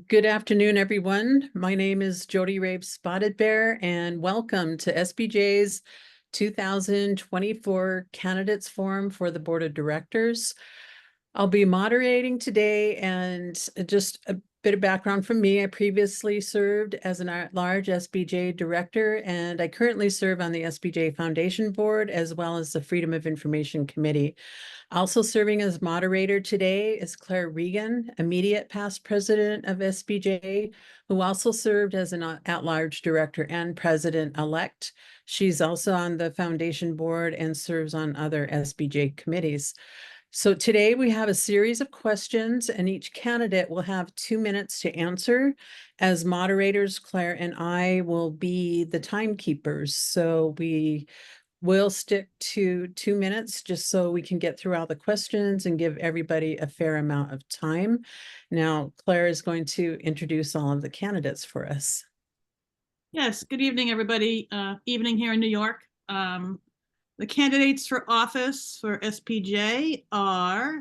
Good afternoon, everyone. My name is Jody Rabe Spotted Bear, and welcome to SPJ's 2024 Candidates Forum for the Board of Directors. I'll be moderating today, and just a bit of background from me. I previously served as an at-large SPJ director, and I currently serve on the SPJ Foundation Board as well as the Freedom of Information Committee. Also serving as moderator today is Claire Regan, immediate past president of SPJ, who also served as an at-large director and president-elect. She's also on the foundation board and serves on other SPJ committees. So today we have a series of questions, and each candidate will have 2 minutes to answer. As moderators, Claire and I will be the timekeepers. So we'll stick to 2 minutes just so we can get through all the questions and give everybody a fair amount of time. Now, Claire is going to introduce all of the candidates for us. Yes, good evening, everybody. Evening here in New York. The candidates for office for SPJ are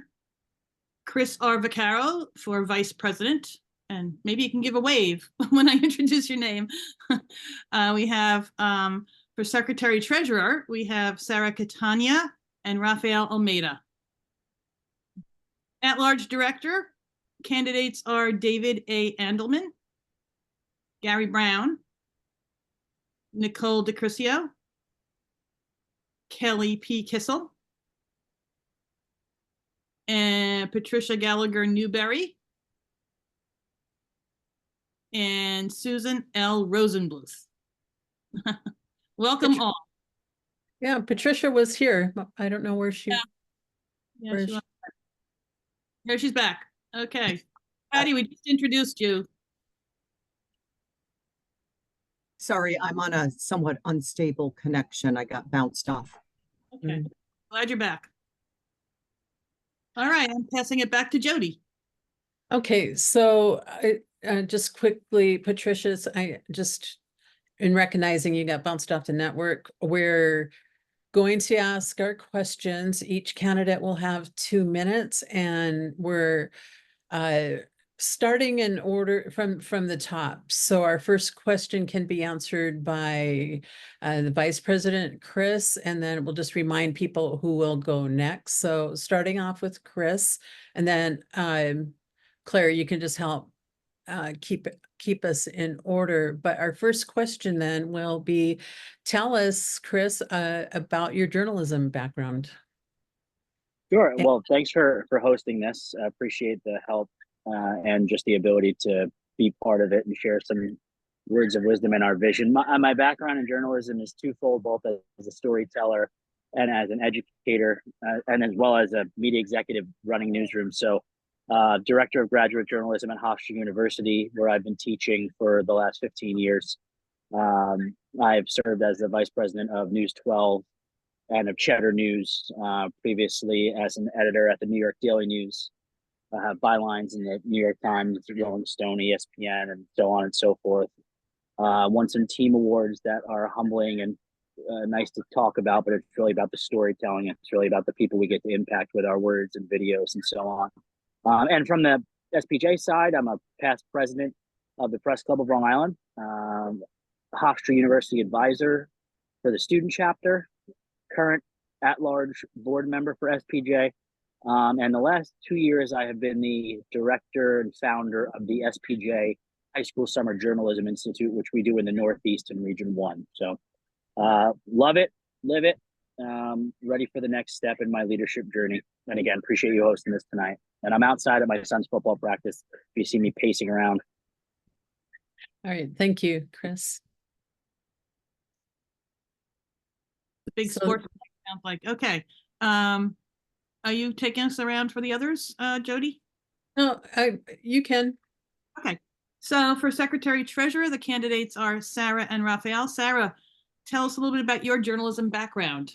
Chris R. Vaccaro for vice president, and maybe you can give a wave when I introduce your name. We have for secretary treasurer, we have Sarah Catania and Rafael Almeida. At-large director, candidates are David A. Andelman, Gary Brown, Nicole DeCrisio, Kelly P. Kissel, and Patricia Gallagher Newberry, and Susan L. Rosenbluth. Welcome all. Yeah, Patricia was here. I don't know where she. Yeah, there she's back. Okay, Patty, we just introduced you. Sorry, I'm on a somewhat unstable connection. I got bounced off. Okay, glad you're back. All right, I'm passing it back to Jody. Okay, so just quickly, Patricia's, in recognizing you got bounced off the network, we're going to ask our questions. Each candidate will have 2 minutes, and we're starting in order from the top. So our first question can be answered by the Vice President, Chris, and then we'll just remind people who will go next. So starting off with Chris, and then Claire, you can just help keep us in order. But our first question then will be, tell us, Chris, about your journalism background. Sure. Well, thanks for hosting this. I appreciate the help and just the ability to be part of it and share some words of wisdom and our vision. My background in journalism is twofold, both as a storyteller and as an educator, and as well as a media executive running newsrooms. So director of graduate journalism at Hofstra University, where I've been teaching for the last 15 years. I've served as the vice president of News 12 and of Cheddar News, previously as an editor at the New York Daily News. I have bylines in the New York Times, Rolling Stone, ESPN, and so on and so forth. Won some team awards that are humbling and nice to talk about, but it's really about the storytelling. It's really about the people we get to impact with our words and videos and so on. And from the SPJ side, I'm a past president of the Press Club of Long Island, Hofstra University advisor for the student chapter, current at-large board member for SPJ. And the last 2 years, I have been the director and founder of the SPJ High School Summer Journalism Institute, which we do in the Northeast in Region 1. So love it, live it, ready for the next step in my leadership journey. And again, appreciate you hosting this tonight. And I'm outside of my son's football practice if you see me pacing around. All right, thank you, Chris. The big sports sounds like. Okay. Are you taking us around for the others, Jody? No, you can. Okay. So for secretary treasurer, the candidates are Sarah and Rafael. Sarah, tell us a little bit about your journalism background.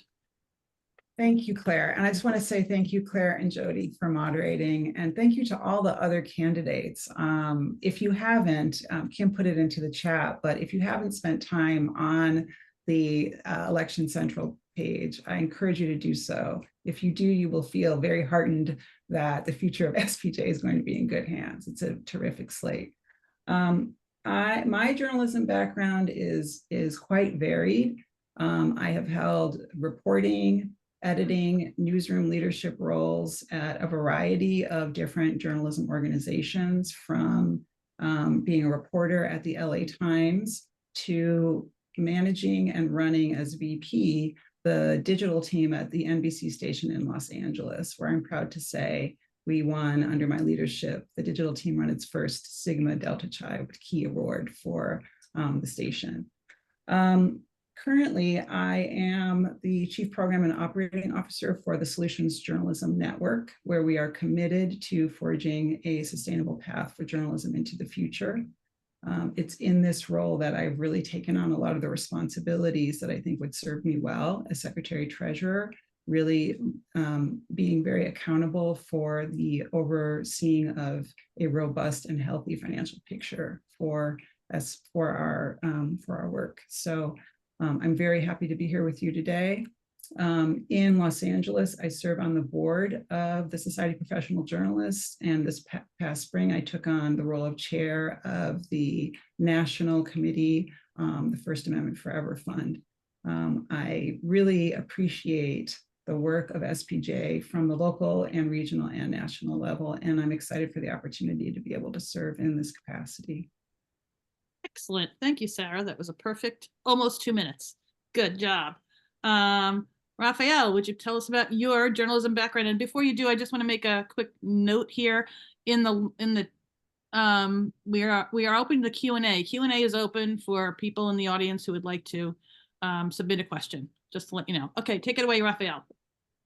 Thank you, Claire. And I just want to say thank you, Claire and Jody, for moderating. And thank you to all the other candidates. If you haven't, Kim put it into the chat, but if you haven't spent time on the Election Central page, I encourage you to do so. If you do, you will feel very heartened that the future of SPJ is going to be in good hands. It's a terrific slate. My journalism background is quite varied. I have held reporting, editing, newsroom leadership roles at a variety of different journalism organizations, from being a reporter at the LA Times to managing and running as VP the digital team at the NBC station in Los Angeles, where I'm proud to say we won, under my leadership, the digital team won its first Sigma Delta Chi Key Award for the station. Currently, I am the Chief Program and Operating Officer for the Solutions Journalism Network, where we are committed to forging a sustainable path for journalism into the future. It's in this role that I've really taken on a lot of the responsibilities that I think would serve me well as Secretary Treasurer, really being very accountable for the overseeing of a robust and healthy financial picture for our work. So I'm very happy to be here with you today. In Los Angeles, I serve on the board of the Society of Professional Journalists, and this past spring, I took on the role of chair of the National Committee, the First Amendment Forever Fund. I really appreciate the work of SPJ from the local and regional and national level, and I'm excited for the opportunity to be able to serve in this capacity. Excellent. Thank you, Sarah. That was a perfect, almost 2 minutes. Good job. Raphael, would you tell us about your journalism background? And before you do, I just want to make a quick note here. We are open to Q&A. Q&A is open for people in the audience who would like to submit a question, just to let you know. Okay, take it away, Raphael.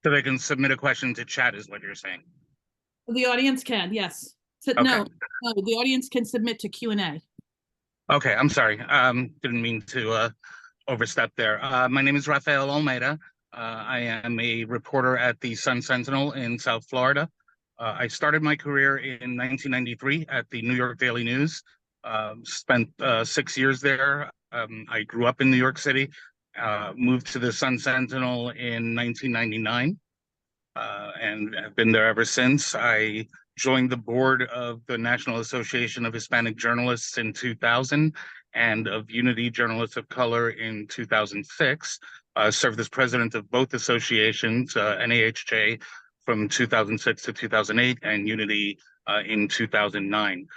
So they can submit a question to chat is what you're saying? The audience can, yes. So, Okay. no, the audience can submit to Q&A. Okay, I'm sorry. Didn't mean to overstep there. My name is Rafael Almeida. I am a reporter at the Sun Sentinel in South Florida. I started my career in 1993 at the New York Daily News. Spent 6 years there. I grew up in New York City, moved to the Sun Sentinel in 1999, and have been there ever since. I joined the board of the National Association of Hispanic Journalists in 2000 and of Unity Journalists of Color in 2006. Served as president of both associations, NAHJ from 2006 to 2008 and Unity in 2009.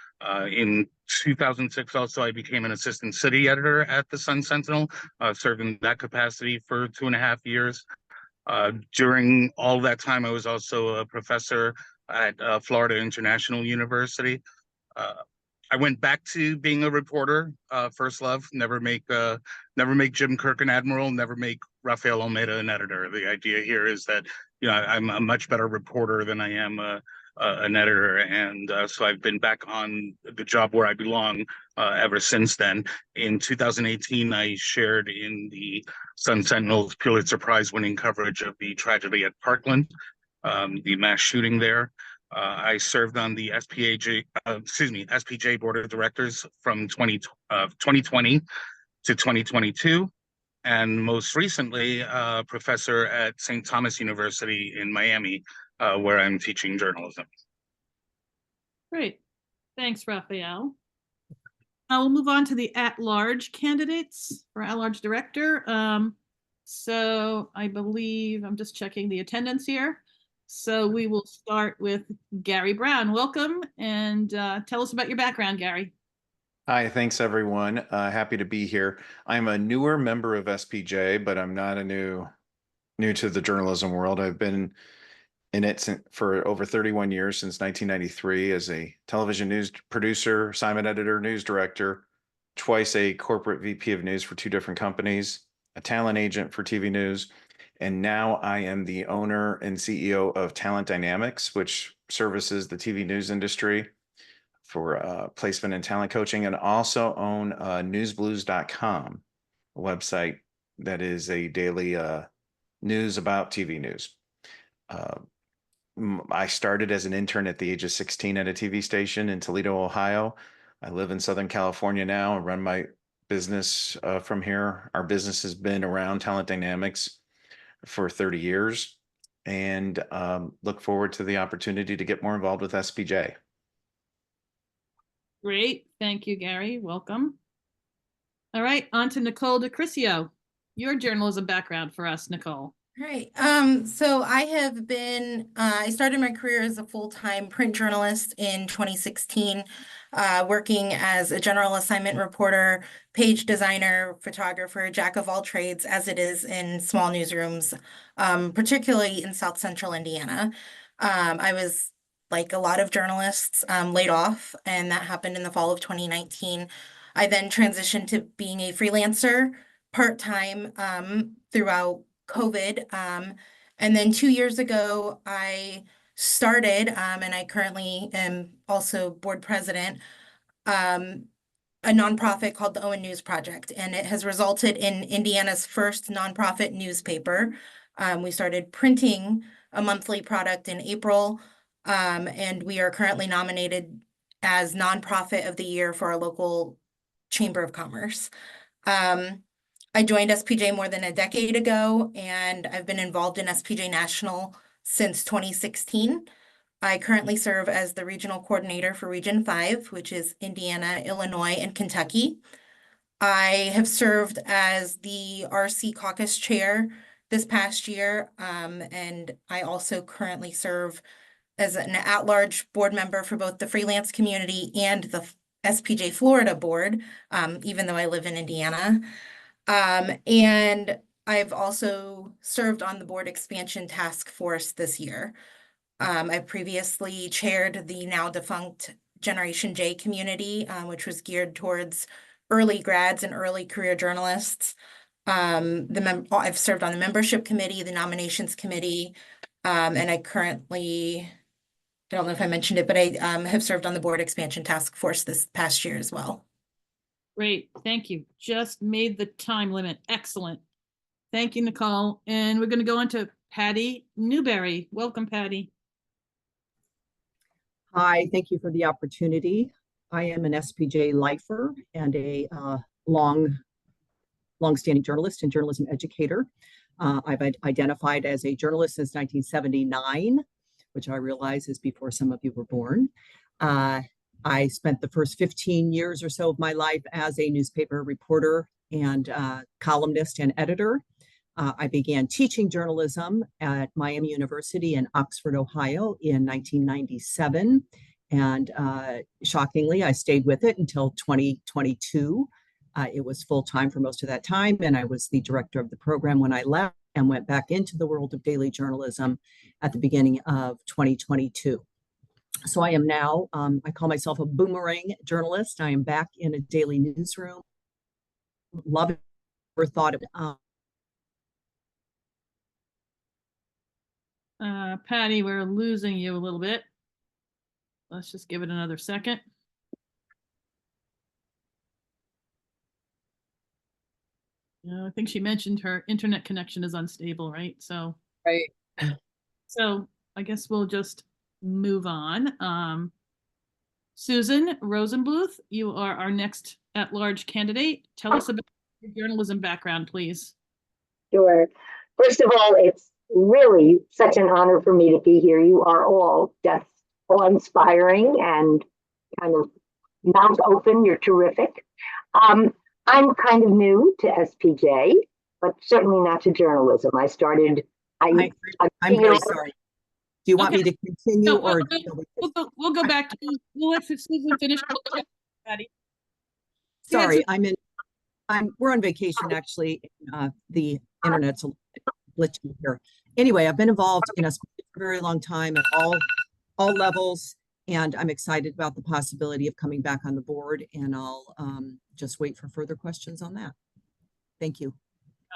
In 2006 also, I became an assistant city editor at the Sun Sentinel, served in that capacity for 2.5 years. During all that time, I was also a professor at Florida International University. I went back to being a reporter, first love. Never make Jim Kirk an admiral. Never make Rafael Almeida an editor. The idea here is that I'm a much better reporter than I am an editor, and so I've been back on the job where I belong ever since then. In 2018, I shared in the Sun Sentinel's Pulitzer Prize-winning coverage of the tragedy at Parkland, the mass shooting there. I served on the SPJ Board of Directors from 2020 to 2022, and most recently, professor at St. Thomas University in Miami, where I'm teaching journalism. Great. Thanks, Raphael. We'll move on to the at-large candidates for at-large director. So I believe, I'm just checking the attendance here. So we will start with Gary Brown. Welcome, and tell us about your background, Gary. Hi, thanks everyone. Happy to be here. I'm a newer member of SPJ, but I'm not a new to the journalism world. I've been in it for over 31 years, since 1993, as a television news producer, assignment editor, news director, twice a corporate VP of news for 2 different companies, a talent agent for TV news, and now I am the owner and CEO of Talent Dynamics, which services the TV news industry for placement and talent coaching, and also own newsblues.com, a website that is a daily news about TV news. I started as an intern at the age of 16 at a TV station in Toledo, Ohio. I live in Southern California now and run my business from here. Our business has been around Talent Dynamics for 30 years, and look forward to the opportunity to get more involved with SPJ. Great. Thank you, Gary. Welcome. All right, on to Nicole DeCrisio. Your journalism background for us, Nicole. Right. So I have been, I started my career as a full-time print journalist in 2016, working as a general assignment reporter, page designer, photographer, jack of all trades, as it is in small newsrooms, particularly in South Central Indiana. I was, like a lot of journalists, laid off, and that happened in the fall of 2019. I then transitioned to being a freelancer part-time, throughout COVID. And then 2 years ago, I started, and I currently am also board president, a nonprofit called the Owen News Project, and it has resulted in Indiana's first nonprofit newspaper. We started printing a monthly product in April, and we are currently nominated as Nonprofit of the Year for our local Chamber of Commerce. I joined SPJ more than a decade ago, and I've been involved in SPJ National since 2016. I currently serve as the regional coordinator for Region 5, which is Indiana, Illinois, and Kentucky. I have served as the RC caucus chair this past year, and I also currently serve as an at-large board member for both the freelance community and the SPJ Florida board, even though I live in Indiana. And I've also served on the board expansion task force this year. I previously chaired the now defunct Generation J community, which was geared towards early grads and early career journalists. I've served on the membership committee, the nominations committee, and I currently, I don't know if I mentioned it, but I have served on the board expansion task force this past year as well. Great, thank you. Just made the time limit. Excellent. Thank you, Nicole. And we're going to go on to Patty Newberry. Welcome, Patty. Hi, thank you for the opportunity. I am an SPJ lifer and a long-standing journalist and journalism educator. I've identified as a journalist since 1979, which I realize is before some of you were born. I spent the first 15 years or so of my life as a newspaper reporter and columnist and editor. I began teaching journalism at Miami University in Oxford, Ohio in 1997. And shockingly, I stayed with it until 2022. It was full-time for most of that time, and I was the director of the program when I left and went back into the world of daily journalism at the beginning of 2022. So I am now, I call myself a boomerang journalist. I am back in a daily newsroom. Love it, or thought of it. Patty, we're losing you a little bit. Let's just give it another second. I think she mentioned her internet connection is unstable, right? So, Right. So I guess we'll just move on. Susan Rosenbluth, you are our next at-large candidate. Tell us about your journalism background, please. Sure. First of all, it's really such an honor for me to be here. You are all just awe-inspiring and kind of mouth open. You're terrific. I'm kind of new to SPJ, but certainly not to journalism. I started. I'm very sorry. Do you want Okay. me to continue, No, or we'll go back to you. We'll let Susan finish. Patty. sorry? We're on vacation actually. The internet's a little glitchy here. Anyway, I've been involved in SPJ for a very long time at all levels, and I'm excited about the possibility of coming back on the board. And I'll just wait for further questions on that. Thank you.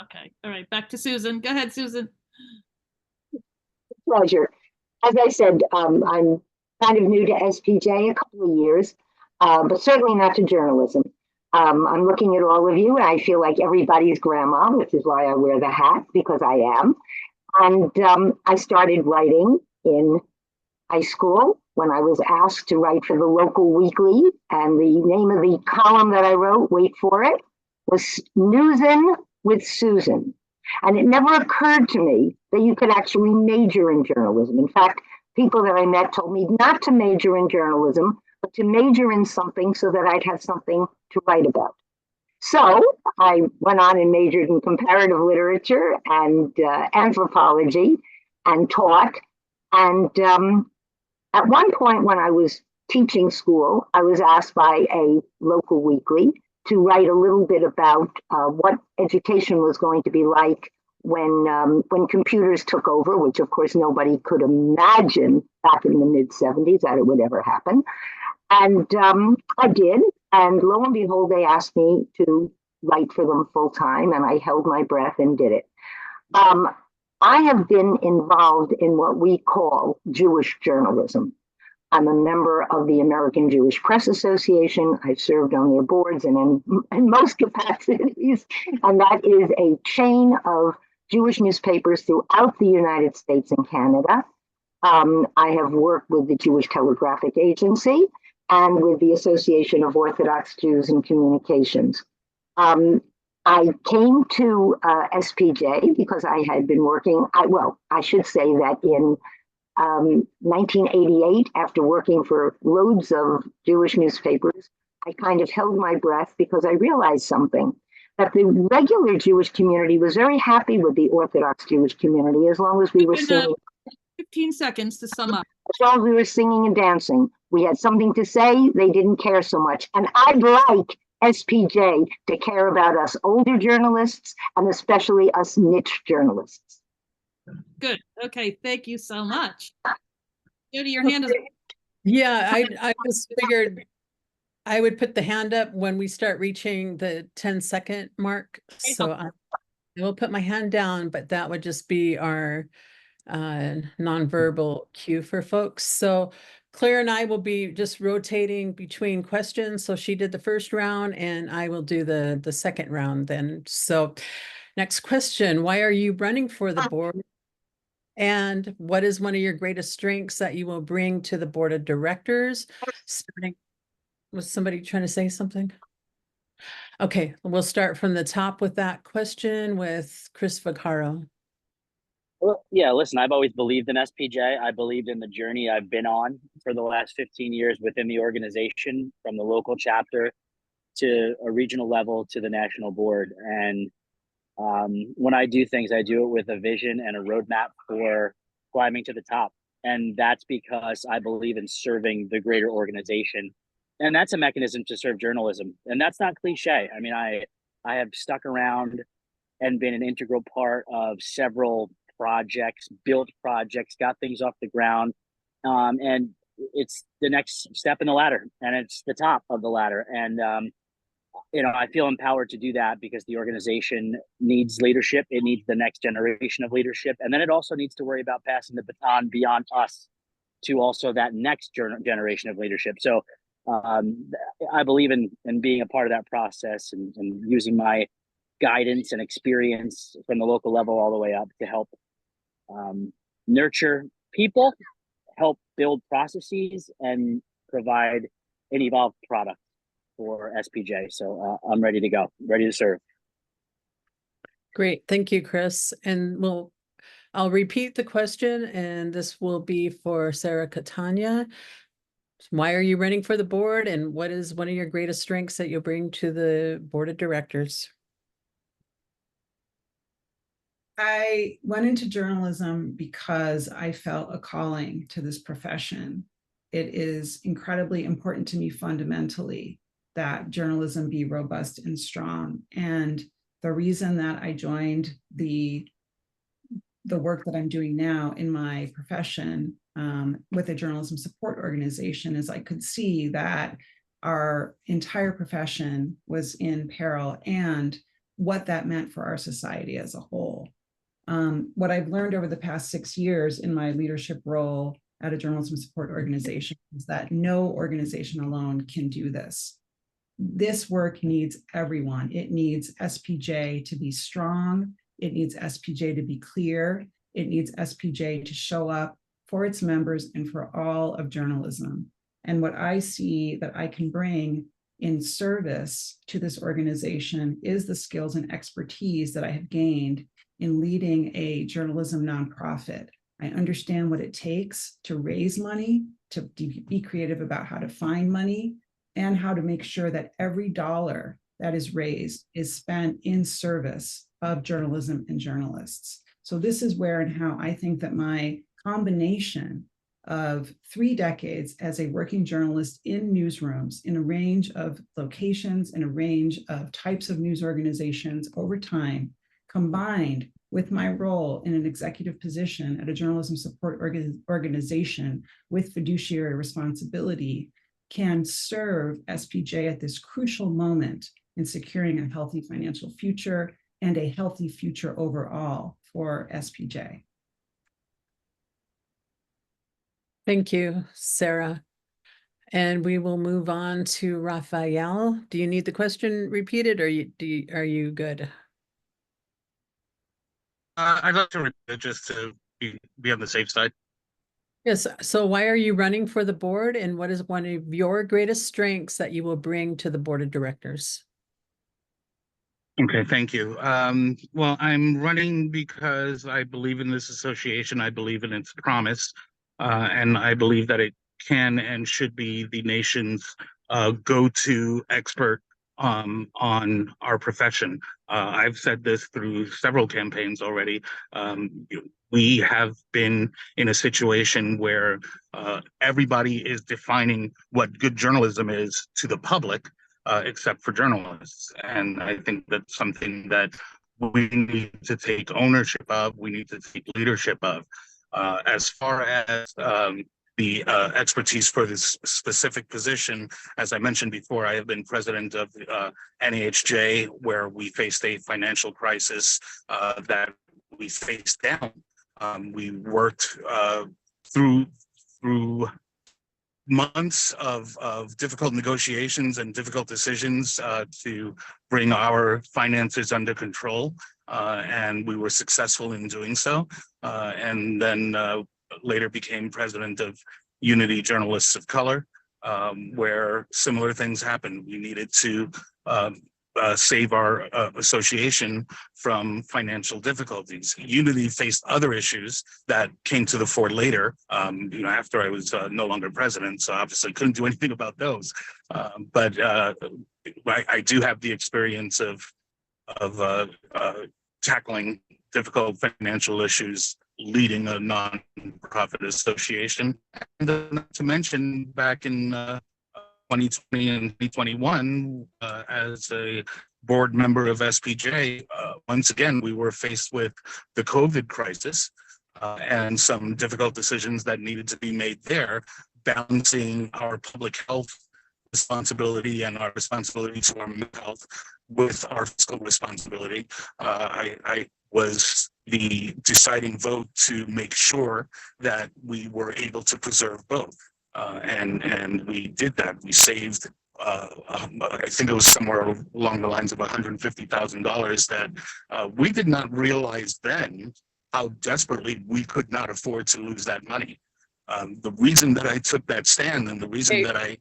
Okay. All right. Back to Susan. Go ahead, Susan. Pleasure. As I said, I'm kind of new to SPJ, a couple of years, but certainly not to journalism. I'm looking at all of you, and I feel like everybody's grandma, which is why I wear the hat, because I am. And I started writing in high school when I was asked to write for the local weekly, and the name of the column that I wrote, wait for it, was Newsin' with Susan. And it never occurred to me that you could actually major in journalism. In fact, people that I met told me not to major in journalism, but to major in something so that I'd have something to write about. So I went on and majored in comparative literature and anthropology and taught. And at one point when I was teaching school, I was asked by a local weekly to write a little bit about what education was going to be like when computers took over, which of course nobody could imagine back in the mid-70s that it would ever happen. And I did. And lo and behold, they asked me to write for them full time, and I held my breath and did it. I have been involved in what we call Jewish journalism. I'm a member of the American Jewish Press Association. I've served on their boards and in most capacities. And that is a chain of Jewish newspapers throughout the United States and Canada. I have worked with the Jewish Telegraphic Agency and with the Association of Orthodox Jews in Communications. I came to SPJ because I had been working, I should say that in 1988, after working for loads of Jewish newspapers, I kind of held my breath because I realized something, that the regular Jewish community was very happy with the Orthodox Jewish community as long as we were singing. 15 seconds to sum up. As long as we were singing and dancing. We had something to say, they didn't care so much. And I'd like SPJ to care about us older journalists and especially us niche journalists. Good. Okay. Thank you so much. Jody, your hand is up. Yeah, I just figured I would put the hand up when we start reaching the 10-second mark. So I will put my hand down, but that would just be our nonverbal cue for folks. So Claire and I will be just rotating between questions. So she did the first round and I will do the second round then. So next question, why are you running for the board? And what is one of your greatest strengths that you will bring to the board of directors? Starting, was somebody trying to say something? Okay, we'll start from the top with that question with Chris Vaccaro. Well, yeah, listen, I've always believed in SPJ. I believed in the journey I've been on for the last 15 years within the organization, from the local chapter to a regional level to the national board. And when I do things, I do it with a vision and a roadmap for climbing to the top. And that's because I believe in serving the greater organization. And that's a mechanism to serve journalism. And that's not cliche. I mean, I have stuck around and been an integral part of several projects, built projects, got things off the ground. And it's the next step in the ladder, and it's the top of the ladder. And, I feel empowered to do that because the organization needs leadership. It needs the next generation of leadership. And then it also needs to worry about passing the baton beyond us to also that next generation of leadership. So I believe in being a part of that process and using my guidance and experience from the local level all the way up to help nurture people, help build processes, and provide an evolved product for SPJ. So I'm ready to go, ready to serve. Great, thank you, Chris. And I'll repeat the question, and this will be for Sarah Catania. Why are you running for the board, and what is one of your greatest strengths that you'll bring to the board of directors? I went into journalism because I felt a calling to this profession. It is incredibly important to me fundamentally that journalism be robust and strong. And the reason that I joined the work that I'm doing now in my profession with a journalism support organization is I could see that our entire profession was in peril and what that meant for our society as a whole. What I've learned over the past 6 years in my leadership role at a journalism support organization is that no organization alone can do this. This work needs everyone. It needs SPJ to be strong. It needs SPJ to be clear. It needs SPJ to show up for its members and for all of journalism. And what I see that I can bring in service to this organization is the skills and expertise that I have gained in leading a journalism nonprofit. I understand what it takes to raise money, to be creative about how to find money, and how to make sure that every dollar that is raised is spent in service of journalism and journalists. So this is where and how I think that my combination of 3 decades as a working journalist in newsrooms in a range of locations, in a range of types of news organizations over time, combined with my role in an executive position at a journalism support organization with fiduciary responsibility, can serve SPJ at this crucial moment in securing a healthy financial future and a healthy future overall for SPJ. Thank you, Sarah. And we will move on to Raphael. Do you need the question repeated, or are you good? I'd like to repeat it just to be on the safe side. Yes. So why are you running for the board, and what is one of your greatest strengths that you will bring to the board of directors? Okay, thank you. Well, I'm running because I believe in this association. I believe in its promise, and I believe that it can and should be the nation's go-to expert on our profession. I've said this through several campaigns already. We have been in a situation where everybody is defining what good journalism is to the public, except for journalists. And I think that's something that we need to take ownership of, we need to take leadership of. As far as the expertise for this specific position, as I mentioned before, I have been president of NAHJ, where we faced a financial crisis that we faced down. We worked through months of difficult negotiations and difficult decisions to bring our finances under control, and we were successful in doing so, and then later became president of Unity Journalists of Color, where similar things happened. We needed to save our association from financial difficulties. Unity faced other issues that came to the fore later, after I was no longer president, so obviously couldn't do anything about those. But I do have the experience of tackling difficult financial issues, leading a non-profit association. And not to mention, back in 2020 and 2021, as a board member of SPJ, once again, we were faced with the COVID crisis and some difficult decisions that needed to be made there, balancing our public health responsibility and our responsibility to our mental health with our fiscal responsibility. I was the deciding vote to make sure that we were able to preserve both. And we did that. We saved, I think it was somewhere along the lines of $150,000 that we did not realize then how desperately we could not afford to lose that money. The reason that I took that stand and the reason that I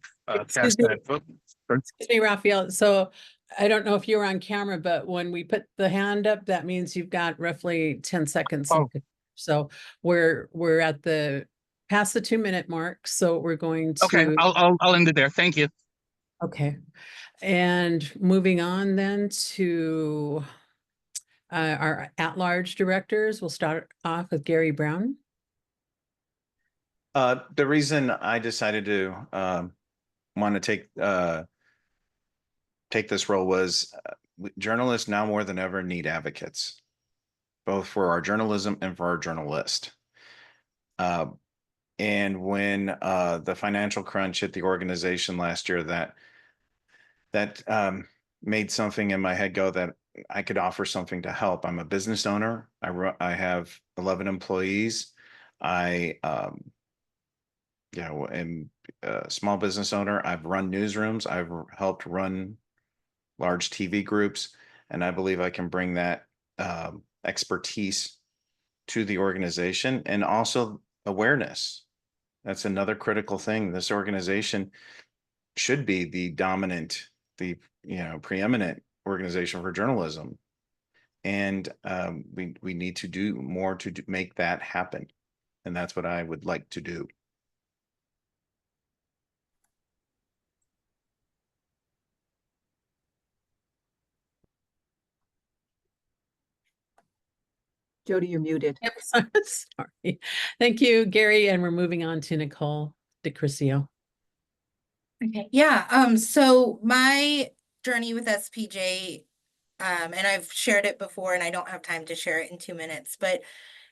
cast that vote. Excuse me, Raphael. So I don't know if you were on camera, but when we put the hand up, that means you've got roughly 10 seconds. Oh. So we're at the past the 2-minute mark. So we're going to. Okay, I'll end it there. Thank you. Okay. And moving on then to our at-large directors. We'll start off with Gary Brown. The reason I decided to want to take this role was journalists now more than ever need advocates, both for our journalism and for our journalist. And when the financial crunch hit the organization last year, that made something in my head go that I could offer something to help. I'm a business owner. I have 11 employees. I am a small business owner. I've run newsrooms. I've helped run large TV groups, and I believe I can bring that expertise to the organization, and also awareness. That's another critical thing. This organization should be the dominant, preeminent organization for journalism, and we need to do more to make that happen. And that's what I would like to do. Jody, you're muted. Yep, sorry. Thank you, Gary, and we're moving on to Nicole DeCrisio. Okay, yeah, so my journey with SPJ, and I've shared it before and I don't have time to share it in 2 minutes, but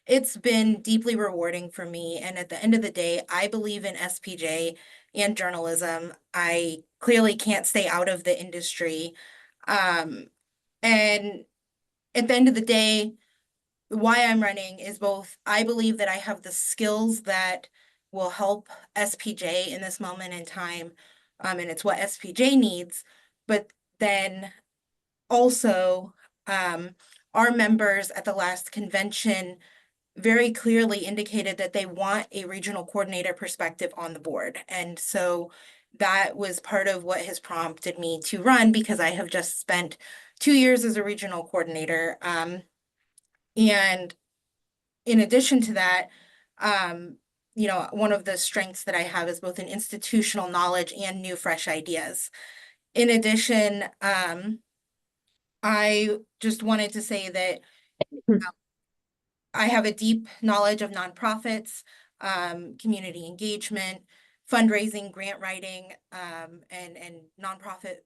it's been deeply rewarding for me. And at the end of the day, I believe in SPJ and journalism. I clearly can't stay out of the industry. And at the end of the day, why I'm running is both, I believe that I have the skills that will help SPJ in this moment in time, and it's what SPJ needs, but then also, our members at the last convention very clearly indicated that they want a regional coordinator perspective on the board. And so that was part of what has prompted me to run, because I have just spent 2 years as a regional coordinator. And in addition to that, one of the strengths that I have is both an institutional knowledge and new, fresh ideas. In addition, I just wanted to say that I have a deep knowledge of nonprofits, community engagement, fundraising, grant writing, and nonprofit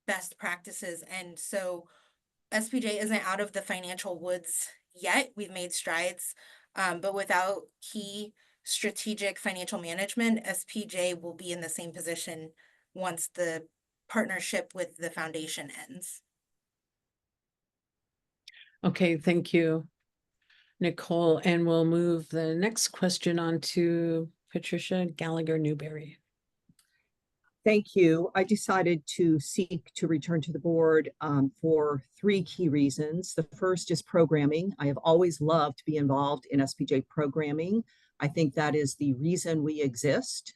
best practices. And so SPJ isn't out of the financial woods yet. We've made strides, but without key strategic financial management, SPJ will be in the same position once the partnership with the foundation ends. Okay, thank you, Nicole. And we'll move the next question on to Patricia Gallagher Newberry. Thank you. I decided to seek to return to the board for 3 key reasons. The first is programming. I have always loved to be involved in SPJ programming. I think that is the reason we exist,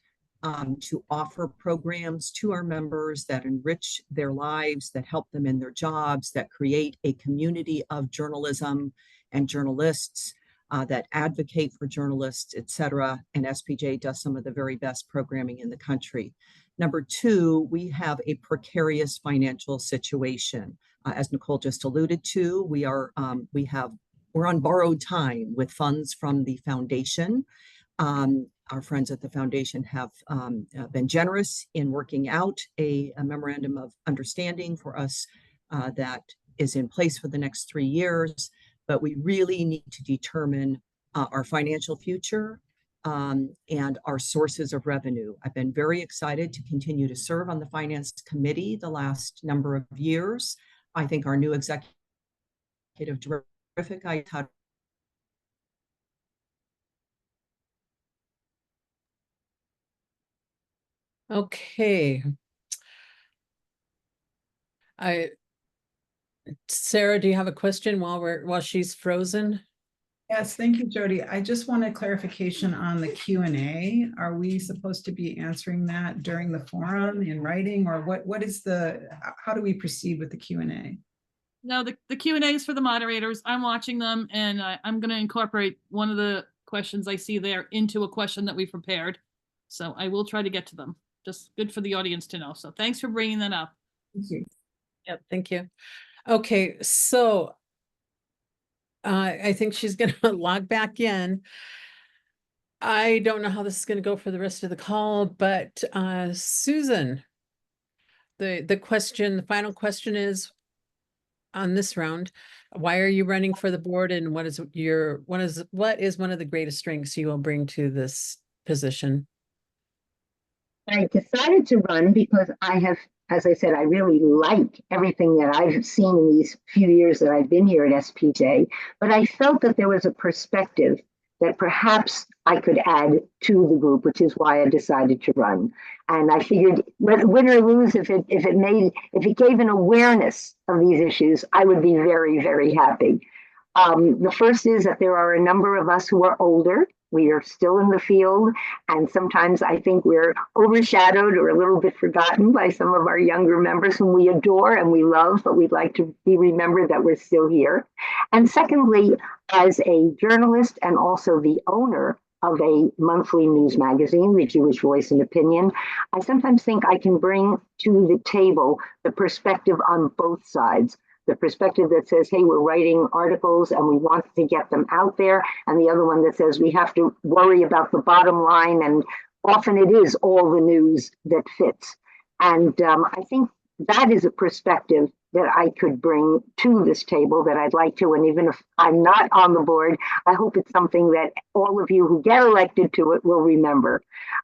to offer programs to our members that enrich their lives, that help them in their jobs, that create a community of journalism and journalists, that advocate for journalists, etc. And SPJ does some of the very best programming in the country. Number 2, we have a precarious financial situation. As Nicole just alluded to, we're on borrowed time with funds from the foundation. Our friends at the foundation have been generous in working out a memorandum of understanding for us that is in place for the next 3 years, but we really need to determine our financial future and our sources of revenue. I've been very excited to continue to serve on the Finance Committee the last number of years. I think our new executive terrific. Okay. Sarah, do you have a question while she's frozen? Yes, thank you, Jody. I just wanted clarification on the Q&A. Are we supposed to be answering that during the forum in writing, or how do we proceed with the Q&A? No, the Q&A is for the moderators. I'm watching them, and I'm going to incorporate one of the questions I see there into a question that we prepared. So I will try to get to them. Just good for the audience to know. So thanks for bringing that up. Thank you. Yep, thank you. Okay, so I think she's going to log back in. I don't know how this is going to go for the rest of the call, but Susan, the final question is on this round: why are you running for the board, and what is one of the greatest strengths you will bring to this position? I decided to run because I have, as I said, I really like everything that I've seen in these few years that I've been here at SPJ, but I felt that there was a perspective that perhaps I could add to the group, which is why I decided to run. And I figured, win or lose, if it gave an awareness of these issues, I would be very, very happy. The first is that there are a number of us who are older. We are still in the field, and sometimes I think we're overshadowed or a little bit forgotten by some of our younger members whom we adore and we love, but we'd like to be remembered that we're still here. And secondly, as a journalist and also the owner of a monthly news magazine, the Jewish Voice and Opinion, I sometimes think I can bring to the table the perspective on both sides. The perspective that says, hey, we're writing articles and we want to get them out there. And the other one that says we have to worry about the bottom line. And often it is all the news that fits. And I think that is a perspective that I could bring to this table that I'd like to. And even if I'm not on the board, I hope it's something that all of you who get elected to it will remember.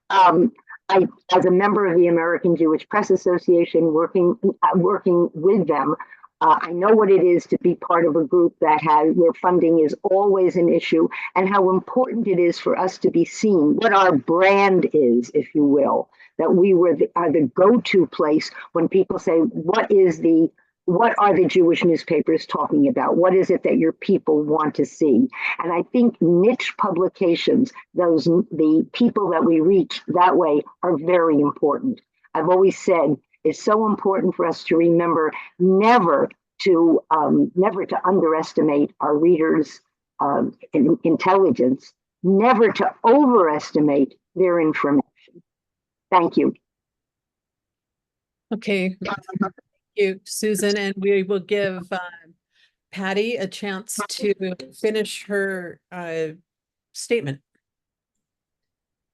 As a member of the American Jewish Press Association, working with them, I know what it is to be part of a group that where funding is always an issue, and how important it is for us to be seen, what our brand is, if you will, that we are the go-to place when people say, what are the Jewish newspapers talking about? What is it that your people want to see? And I think niche publications, the people that we reach that way, are very important. I've always said it's so important for us to remember never to underestimate our readers' intelligence, never to overestimate their information. Thank you. Okay. Thank you, Susan, and we will give Patty a chance to finish her statement.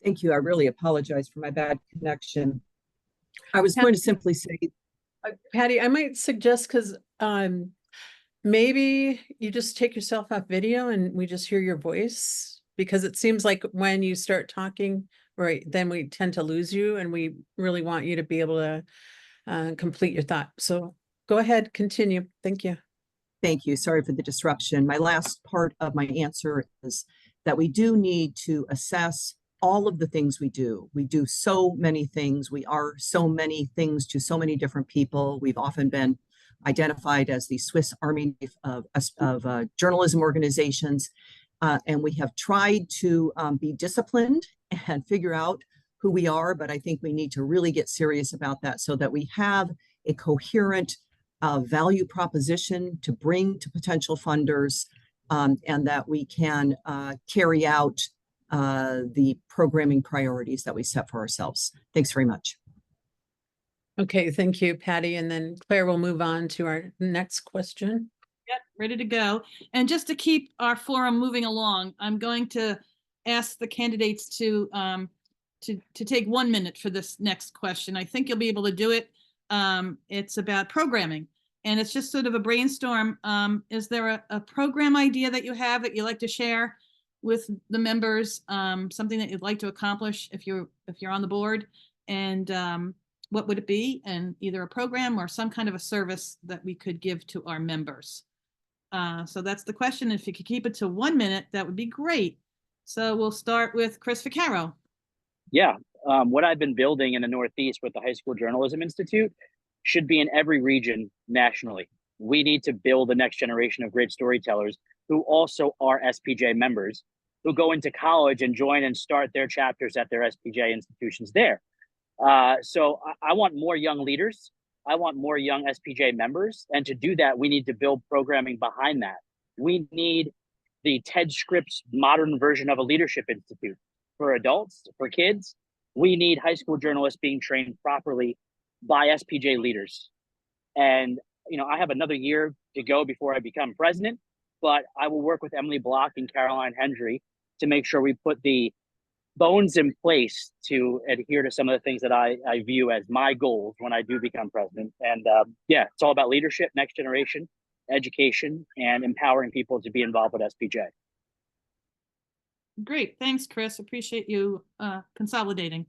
Thank you. I really apologize for my bad connection. I was going to simply say, Patty, I might suggest, because maybe you just take yourself off video and we just hear your voice, because it seems like when you start talking, right, then we tend to lose you, and we really want you to be able to complete your thought. So go ahead, continue. Thank you. thank you. Sorry for the disruption. My last part of my answer is that we do need to assess all of the things we do. We do so many things. We are so many things to so many different people. We've often been identified as the Swiss Army knife of journalism organizations. And we have tried to be disciplined and figure out who we are, but I think we need to really get serious about that so that we have a coherent value proposition to bring to potential funders, and that we can carry out the programming priorities that we set for ourselves. Thanks very much. Okay, thank you, Patty. And then Claire will move on to our next question. Yep, ready to go. And just to keep our forum moving along, I'm going to ask the candidates to take 1 minute for this next question. I think you'll be able to do it. It's about programming, and it's just sort of a brainstorm. Is there a program idea that you have that you'd like to share with the members? Something that you'd like to accomplish if you're on the board, and what would it be? And either a program or some kind of a service that we could give to our members. So that's the question. If you could keep it to 1 minute, that would be great. So we'll start with Chris Vaccaro. Yeah, what I've been building in the Northeast with the High School Journalism Institute should be in every region nationally. We need to build the next generation of great storytellers who also are SPJ members, who go into college and join and start their chapters at their SPJ institutions there. So I want more young leaders. I want more young SPJ members. And to do that, we need to build programming behind that. We need the TED Scripps modern version of a leadership institute for adults, for kids. We need high school journalists being trained properly by SPJ leaders. And, you know, I have another year to go before I become president, but I will work with Emily Block and Caroline Hendry to make sure we put the bones in place to adhere to some of the things that I view as my goals when I do become president. And yeah, it's all about leadership, next generation, education, and empowering people to be involved with SPJ. Great. Thanks, Chris. Appreciate you consolidating.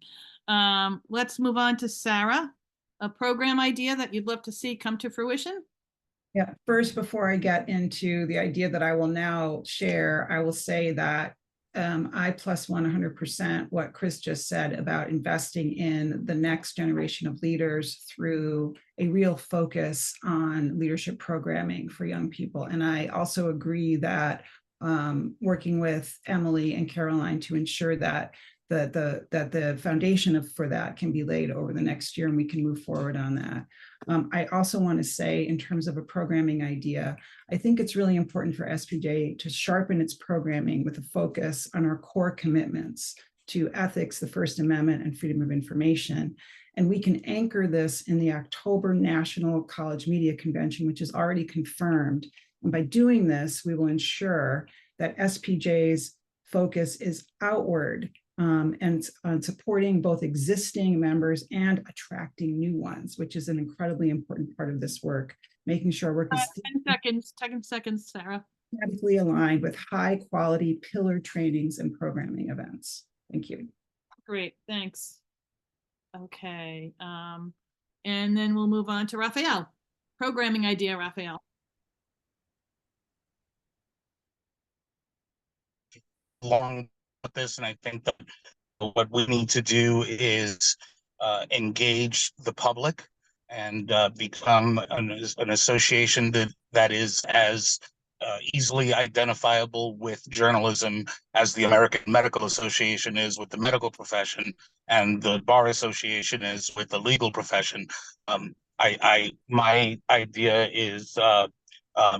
Let's move on to Sarah. A program idea that you'd love to see come to fruition? Yeah, first, before I get into the idea that I will now share, I will say that I plus 100% what Chris just said about investing in the next generation of leaders through a real focus on leadership programming for young people. And I also agree that working with Emily and Caroline to ensure that that the foundation for that can be laid over the next year, and we can move forward on that. I also want to say, in terms of a programming idea, I think it's really important for SPJ to sharpen its programming with a focus on our core commitments to ethics, the First Amendment, and freedom of information. And we can anchor this in the October National College Media Convention, which is already confirmed. And by doing this, we will ensure that SPJ's focus is outward and on supporting both existing members and attracting new ones, which is an incredibly important part of this work, making sure our work is 10 seconds, Sarah. thematically aligned with high quality pillar trainings and programming events. Thank you. Great, thanks. Okay, and then we'll move on to Raphael. Programming idea, Raphael. Along with this, and I think that what we need to do is engage the public and become an association that is as easily identifiable with journalism as the American Medical Association is with the medical profession, and the Bar Association is with the legal profession. My idea is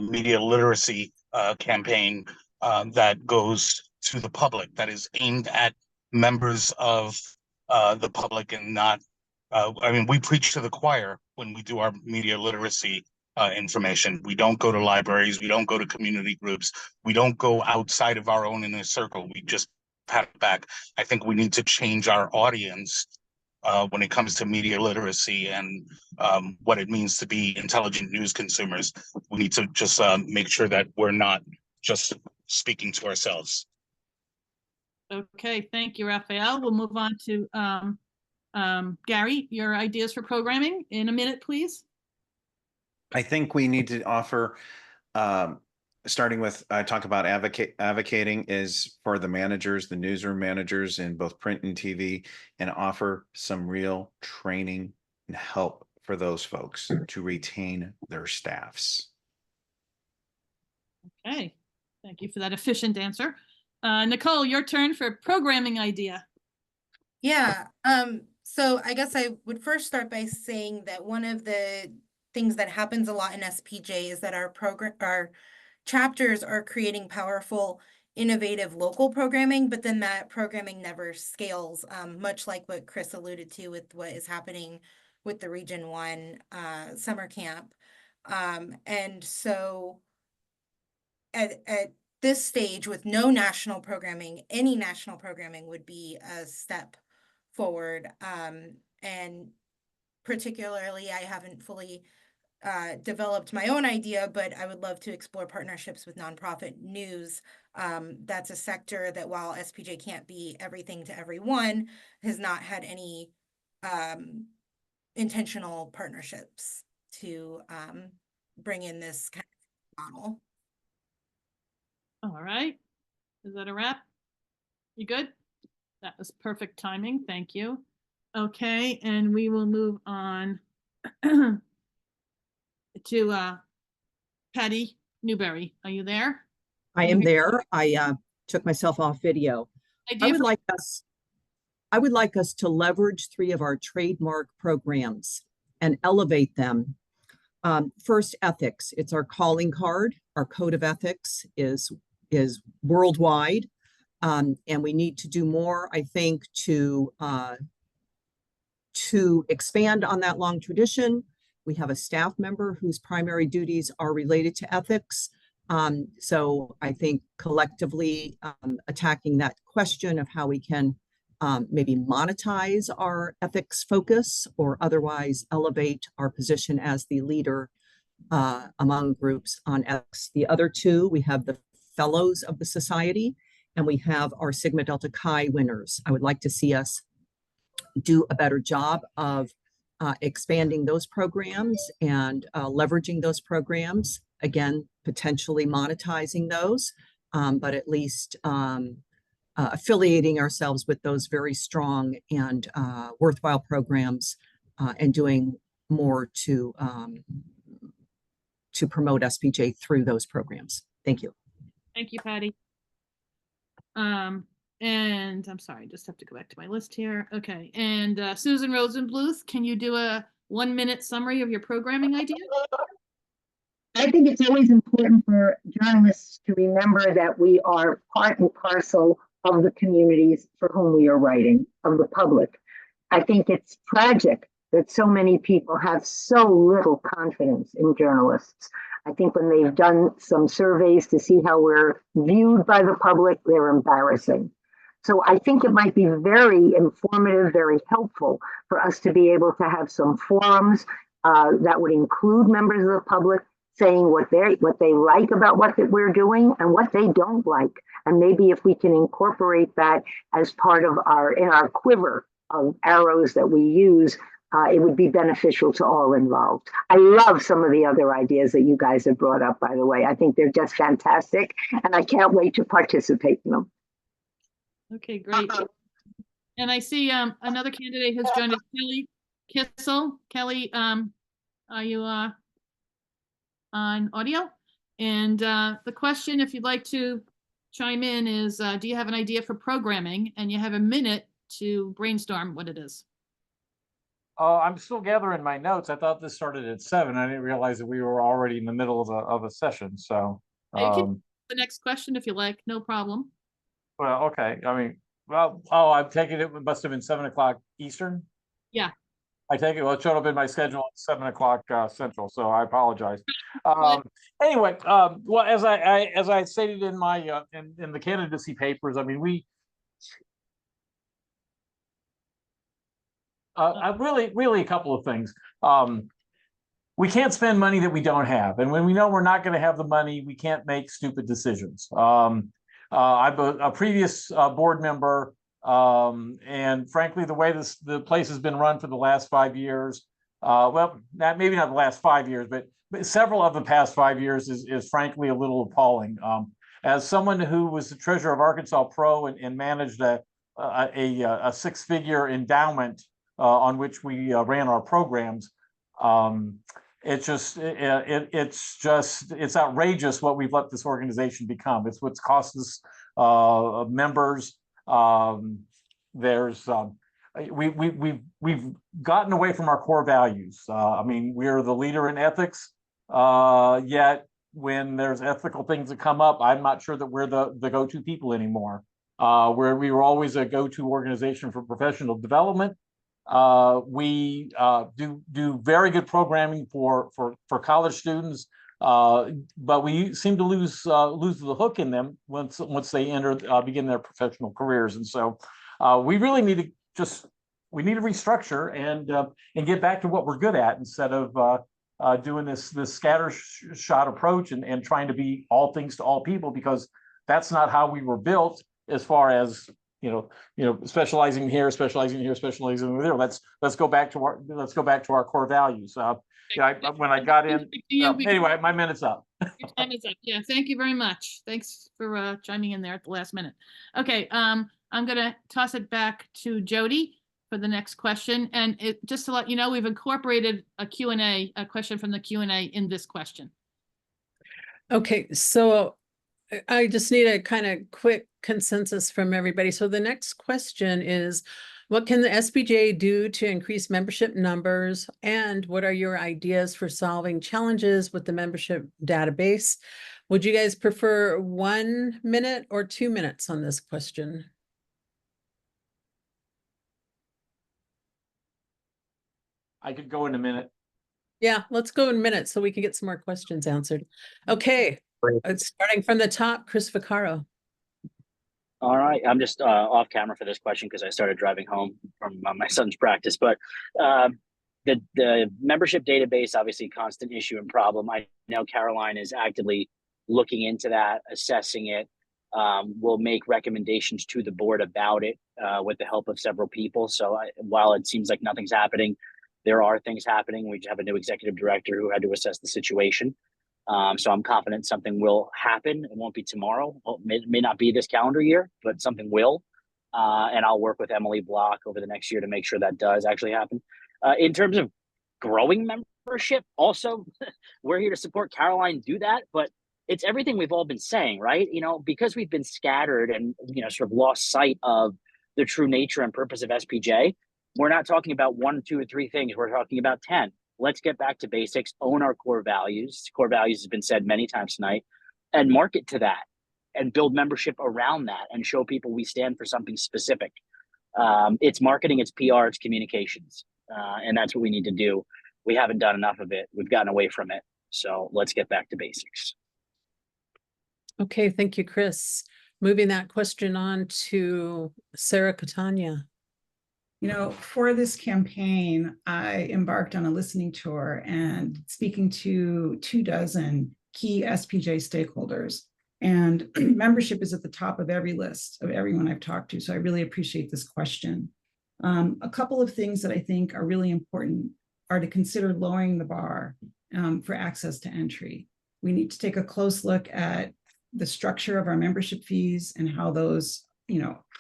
media literacy campaign that goes to the public, that is aimed at members of the public and not, I mean, we preach to the choir when we do our media literacy information. We don't go to libraries, we don't go to community groups, we don't go outside of our own inner circle, we just pat it back. I think we need to change our audience when it comes to media literacy and what it means to be intelligent news consumers. We need to just make sure that we're not just speaking to ourselves. Okay, thank you, Raphael. We'll move on to Gary, your ideas for programming in a minute, please. I think we need to offer, starting with, talk about advocating is for the managers, the newsroom managers in both print and TV, and offer some real training and help for those folks to retain their staffs. Okay, thank you for that efficient answer. Nicole, your turn for programming idea. Yeah, so I guess I would first start by saying that one of the things that happens a lot in SPJ is that our chapters are creating powerful, innovative local programming, but then that programming never scales, much like what Chris alluded to with what is happening with the Region 1 summer camp. And so at this stage, with no national programming, any national programming would be a step forward. And particularly, I haven't fully developed my own idea, but I would love to explore partnerships with nonprofit news. That's a sector that, while SPJ can't be everything to everyone, has not had any intentional partnerships to bring in this kind of model. All right, is that a wrap? You good? That was perfect timing, thank you. Okay, and we will move on to Patty Newberry. Are you there? I am there. I took myself off video. I would like us to leverage 3 of our trademark programs and elevate them. First, ethics. It's our calling card. Our code of ethics is worldwide, and we need to do more, I think, to expand on that long tradition. We have a staff member whose primary duties are related to ethics. So I think collectively attacking that question of how we can maybe monetize our ethics focus or otherwise elevate our position as the leader among groups on ethics. The other 2, we have the Fellows of the Society, and we have our Sigma Delta Chi winners. I would like to see us do a better job of expanding those programs and leveraging those programs, again, potentially monetizing those, but at least affiliating ourselves with those very strong and worthwhile programs and doing more to promote SPJ through those programs. Thank you. Thank you, Patty. And I'm sorry, just have to go back to my list here. Okay, and Susan Rosenbluth, can you do a 1-minute summary of your programming idea? I think it's always important for journalists to remember that we are part and parcel of the communities for whom we are writing, of the public. I think it's tragic that so many people have so little confidence in journalists. I think when they've done some surveys to see how we're viewed by the public, they're embarrassing. So I think it might be very informative, very helpful for us to be able to have some forums that would include members of the public saying what they like about what that we're doing and what they don't like. And maybe if we can incorporate that as part of in our quiver of arrows that we use, it would be beneficial to all involved. I love some of the other ideas that you guys have brought up, by the way. I think they're just fantastic, and I can't wait to participate in them. Okay, great. And I see another candidate has joined us, Kelly Kissel. Kelly, are you on audio? And the question, if you'd like to chime in, is do you have an idea for programming? And you have a minute to brainstorm what it is. I'm still gathering my notes. I thought this started at 7. I didn't realize that we were already in the middle of a session. So, You can the next question if you like, no problem. well, okay. I mean, well, oh, I'm taking it must have been 7 o'clock Eastern. Yeah. I take it. Well, it showed up in my schedule at 7 o'clock Central. So I apologize. Anyway, well, as I stated in my in the candidacy papers, I mean, really a couple of things. We can't spend money that we don't have. And when we know we're not going to have the money, we can't make stupid decisions. I'm a previous board member, and frankly, the way the place has been run for the last 5 years, well, maybe not the last 5 years, but several of the past 5 years is frankly a little appalling. As someone who was the treasurer of Arkansas Pro and managed a 6-figure endowment on which we ran our programs, it's outrageous what we've let this organization become. It's what's cost us members. We've gotten away from our core values. I mean, we're the leader in ethics, yet when there's ethical things that come up, I'm not sure that we're the go-to people anymore. Where we were always a go-to organization for professional development. We do very good programming for college students, but we seem to lose the hook in them once they begin their professional careers. And so we really need to restructure and get back to what we're good at instead of doing this scattershot approach and trying to be all things to all people, because that's not how we were built. As far as specializing here, specializing here, specializing there. Let's go back to our core values. When I got in, anyway, my minute's up. Your time is up. Yeah, thank you very much. Thanks for chiming in there at the last minute. Okay, I'm gonna toss it back to Jody for the next question. And just to let you know, we've incorporated a Q&A, a question from the Q&A in this question. Okay, so I just need a kind of quick consensus from everybody. So the next question is, what can the SPJ do to increase membership numbers? And what are your ideas for solving challenges with the membership database? Would you guys prefer 1 minute or 2 minutes on this question? I could go in a minute. Yeah, let's go in minutes so we can get some more questions answered. Okay. Starting from the top, Chris Vaccaro. All right, I'm just off camera for this question because I started driving home from my son's practice. But the membership database, obviously, constant issue and problem. I know Caroline is actively looking into that, assessing it. We'll make recommendations to the board about it with the help of several people. So while it seems like nothing's happening, there are things happening. We have a new executive director who had to assess the situation. So I'm confident something will happen. It won't be tomorrow. Well, it may not be this calendar year, but something will. And I'll work with Emily Block over the next year to make sure that does actually happen. In terms of growing membership, also, we're here to support Caroline do that. But it's everything we've all been saying, right? Because we've been scattered and, sort of lost sight of the true nature and purpose of SPJ. We're not talking about 1, 2, or 3 things. We're talking about 10. Let's get back to basics, own our core values. Core values has been said many times tonight, and market to that and build membership around that and show people we stand for something specific. It's marketing, it's PR, it's communications. And that's what we need to do. We haven't done enough of it. We've gotten away from it. So let's get back to basics. Okay, thank you, Chris. Moving that question on to Sarah Catania. For this campaign, I embarked on a listening tour and speaking to 24 key SPJ stakeholders. And membership is at the top of every list of everyone I've talked to. So I really appreciate this question. A couple of things that I think are really important are to consider lowering the bar for access to entry. We need to take a close look at the structure of our membership fees and how those,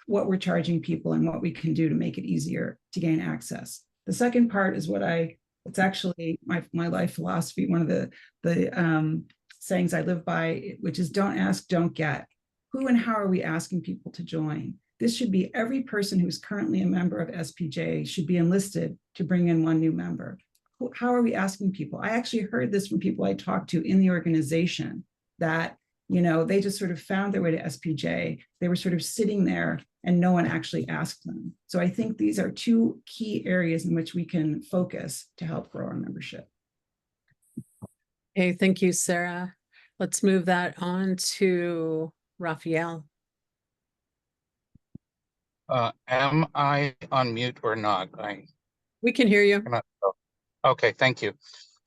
what we're charging people and what we can do to make it easier to gain access. The second part is it's actually my life philosophy, one of the sayings I live by, which is don't ask, don't get. Who and how are we asking people to join? This should be every person who's currently a member of SPJ should be enlisted to bring in one new member. How are we asking people? I actually heard this from people I talked to in the organization that, they just sort of found their way to SPJ. They were sort of sitting there and no one actually asked them. So I think these are 2 key areas in which we can focus to help grow our membership. Okay, thank you, Sarah. Let's move that on to Raphael. Am I on mute or not? We can hear you. Okay, thank you.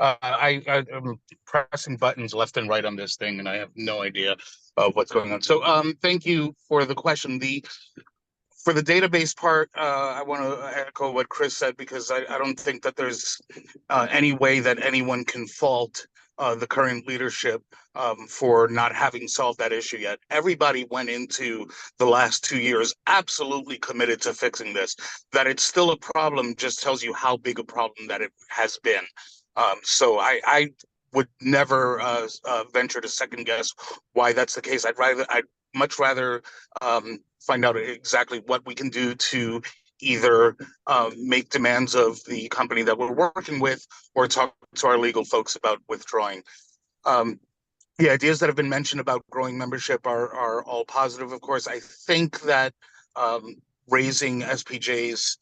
I'm pressing buttons left and right on this thing, and I have no idea of what's going on. So, thank you for the question. For the database part, I want to echo what Chris said, because I don't think that there's any way that anyone can fault the current leadership for not having solved that issue yet. Everybody went into the last 2 years absolutely committed to fixing this. That it's still a problem just tells you how big a problem that it has been. So I would never venture to second guess why that's the case. I'd much rather find out exactly what we can do to either make demands of the company that we're working with or talk to our legal folks about withdrawing. The ideas that have been mentioned about growing membership are all positive, of course. I think that raising SPJ's